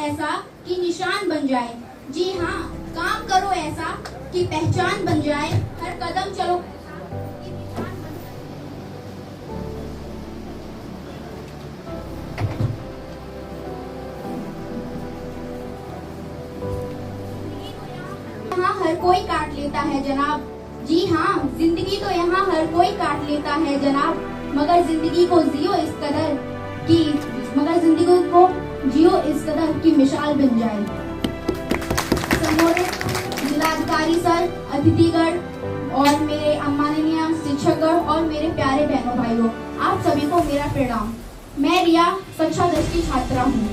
ऐसा कि निशान बन जाए। जी हाँ, काम करो ऐसा कि पहचान बन जाए। हर कदम चलो यहाँ हर कोई काट लेता है जनाब। जी हाँ, जिंदगी तो यहाँ हर कोई काट लेता है जनाब। मगर जिंदगी को जियो इस कदर कि मिसाल बन जाए। सम्मानित जिलाधिकारी सर, अतिथिगण और मेरे माननीय शिक्षकगण और मेरे प्यारे बहनों भाइयों, आप सभी को मेरा प्रणाम। मैं रिया कक्षा 10 की छात्रा हूँ।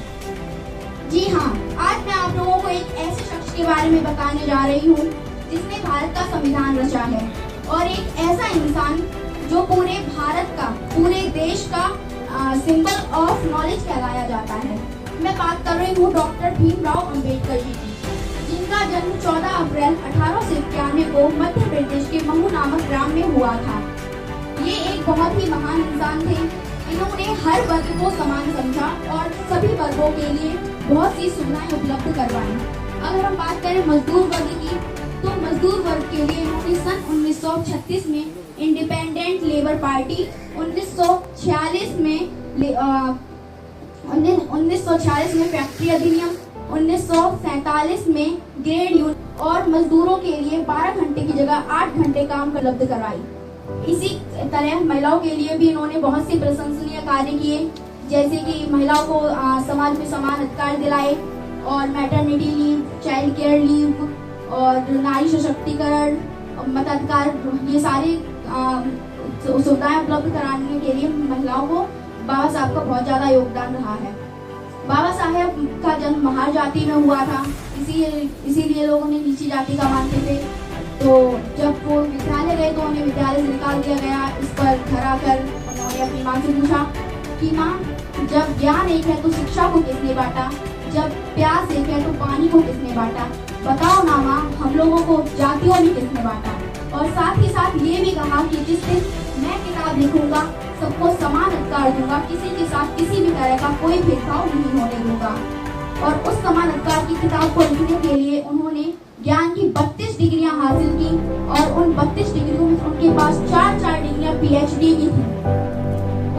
जी हाँ, आज मैं आप लोगों को एक ऐसे शख्स के बारे में बताने जा रही हूँ जिसने भारत का संविधान रचा है और एक ऐसा इंसान जो पूरे भारत का, पूरे देश का सिंबल ऑफ नॉलेज कहलाया जाता है। मैं बात कर रही हूँ डॉक्टर भीमराव अंबेडकर जी की, जिनका जन्म 14 अप्रैल 1891 को मध्य प्रदेश के महू नामक ग्राम में हुआ था। ये एक बहुत ही महान इंसान थे। इन्होंने हर वर्ग को समान समझा और सभी वर्गों के लिए बहुत सी सुविधाएं उपलब्ध करवाई। अगर हम बात करें मजदूर वर्ग की, तो मजदूर वर्ग के लिए इन्होंने सन 1936 में इंडिपेंडेंट लेबर पार्टी, 1946 में फैक्ट्री अधिनियम, 1947 में ग्रेड यूनियन और मजदूरों के लिए 12 घंटे की जगह 8 घंटे काम उपलब्ध करवाई। इसी तरह महिलाओं के लिए भी इन्होंने बहुत से प्रशंसनीय कार्य किए, जैसे कि महिलाओं को समाज में समान अधिकार दिलाए और maternity leave, child care leave और नारी सशक्तिकरण, मताधिकार, ये सारे सुविधाएं उपलब्ध कराने के लिए महिलाओं को बाबा साहब का बहुत ज्यादा योगदान रहा है। बाबा साहेब का जन्म महार जाति में हुआ था, इसीलिए लोग उन्हें नीची जाति का मानते थे। तो जब वो विद्यालय गए तो उन्हें विद्यालय से निकाल दिया गया। इस पर घर आकर उन्होंने अपनी माँ से पूछा कि माँ, जब ज्ञान एक है तो शिक्षा को किसने बांटा, जब प्यास एक है तो पानी को किसने बांटा, बताओ ना माँ, हम लोगों को जातियों में किसने बांटा। और साथ ही साथ ये भी कहा कि जिस दिन मैं किताब लिखूंगा सबको समान अधिकार दूंगा, किसी के साथ किसी भी तरह का कोई भेदभाव नहीं होने दूंगा। और उस समान अधिकार की किताब को लिखने के लिए उन्होंने ज्ञान की 32 डिग्रियां हासिल की और उन 32 डिग्रियों में उनके पास 4 डिग्रियां PhD की थी।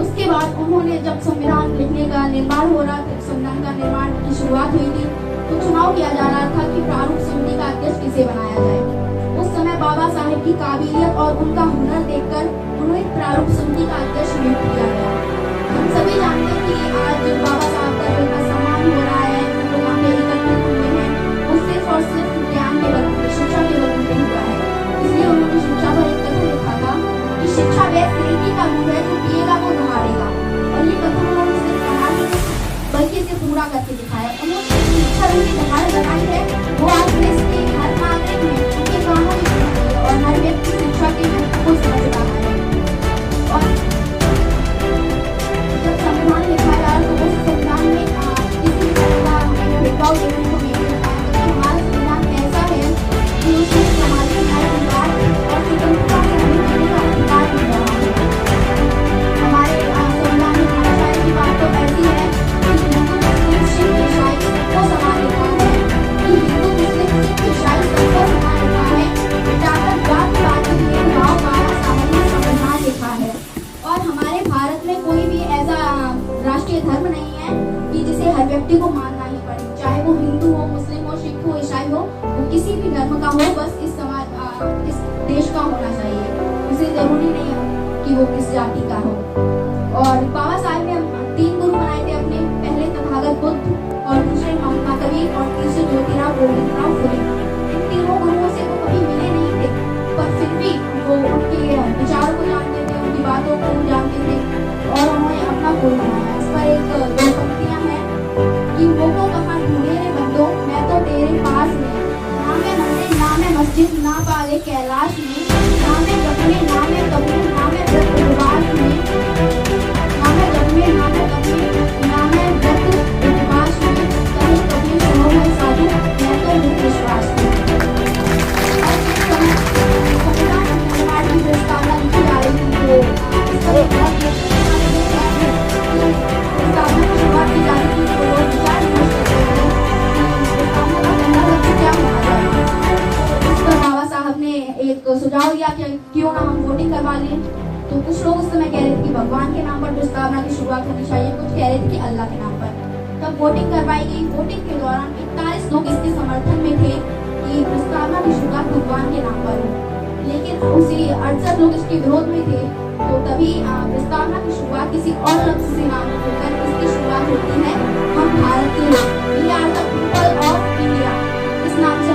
उसके बाद उन्होंने जब संविधान लिखने का निर्माण हो रहा था, संविधान का निर्माण की शुरुआत हुई थी, तो चुनाव किया जा रहा था कि प्रारूप समिति का अध्यक्ष किसे बनाया जाए। उस समय बाबा साहेब की काबिलियत और उनका हुनर देखकर उन्हें प्रारूप समिति का अध्यक्ष नियुक्त किया गया। हम सभी जानते हैं कि आज बाबा साहब का जो सम्मान हो रहा है, लोग वहाँ पे एकत्रित हुए हैं, वो सिर्फ और सिर्फ ज्ञान के बल पे, शिक्षा के बल पे हुआ है। इसलिए उन्होंने शिक्षा पर एक कथन लिखा था कि शिक्षा वह रीति का रूप है जो पिएगा वो दहाड़ेगा। और ये कथन उन्होंने सिर्फ कहा नहीं बल्कि इसे पूरा करके दिखाया। उन्होंने शिक्षा रूपी दहाड़ लगाई है, वो आज देश के हर नागरिक में उनके कानों में और हर व्यक्ति शिक्षा के महत्व को समझ रहा है। और जब संविधान लिखा जा रहा तो उस संविधान में किसी भी तरह का भेदभाव देखने को नहीं मिलता है। तो हमारा संविधान ऐसा है कि उसमें सामाजिक न्याय, अधिकार और स्वतंत्रता से रहने का अधिकार मिल रहा है। हमारे संविधान में भाषाएं की बात तो ऐसी है कि हिंदू, मुस्लिम, सिख, ईसाई सबको समान लिखा है, कि हिंदू, मुस्लिम, सिख, ईसाई सबको समान लिखा है। जाकर जात-पात के भेदभाव का सामान्य संविधान लिखा है। और हमारे भारत में कोई भी ऐसा राष्ट्रीय धर्म नहीं है कि जिसे हर व्यक्ति को मानना ही पड़े, चाहे वो हिंदू हो, मुस्लिम हो, सिख हो, ईसाई हो, वो किसी भी धर्म का हो, बस इस देश का होना चाहिए। उसे जरूरी नहीं है कि वो किस जाति का हो। और बाबा साहब ने 3 गुरु बनाए थे अपने, पहले तथागत बुद्ध और दूसरे महात्मा कबीर और तीसरे ज्योतिराव गोविंदराव फुले। इन तीनों गुरुओं से वो कभी मिले नहीं थे, पर फिर भी वो उनके विचारों को जानते थे, उनकी बातों को जानते थे और उन्होंने अपना गुरु बनाया। इस पर एक 2 पंक्तियां हैं कि वो को कहाँ ढूंढे रे बंदो, मैं तो तेरे पास में, ना मैं मंदिर ना मैं मस्जिद ना पाले कैलाश में, ना मैं जपने ना मैं कबूल ना मैं व्रत उपवास में, ना मैं जपने ना मैं कबूल ना मैं व्रत उपवास में, कहीं कभी सुनो मैं साधु, मैं तो मुक्त विश्वास में। संविधान निर्माण की प्रस्तावना लिखी जा रही थी, तो इस पर एक बहुत प्रस्तावना की शुरुआत की जा रही थी, तो लोग विचार विमर्श कर रहे थे वाले, तो कुछ लोग उस समय कह रहे थे कि भगवान के नाम पर प्रस्तावना की शुरुआत होनी चाहिए, कुछ कह रहे थे कि अल्लाह के नाम पर। तब वोटिंग करवाई गई। वोटिंग के दौरान 41 लोग इसके समर्थन में थे कि प्रस्तावना की शुरुआत भगवान के नाम पर हो, लेकिन उसी 68 लोग इसके विरोध में थे। तो तभी प्रस्तावना की शुरुआत किसी और लफ्ज से नाम होकर इसकी शुरुआत होती है, हम भारत के लोग, we are the people of India, इस नाम से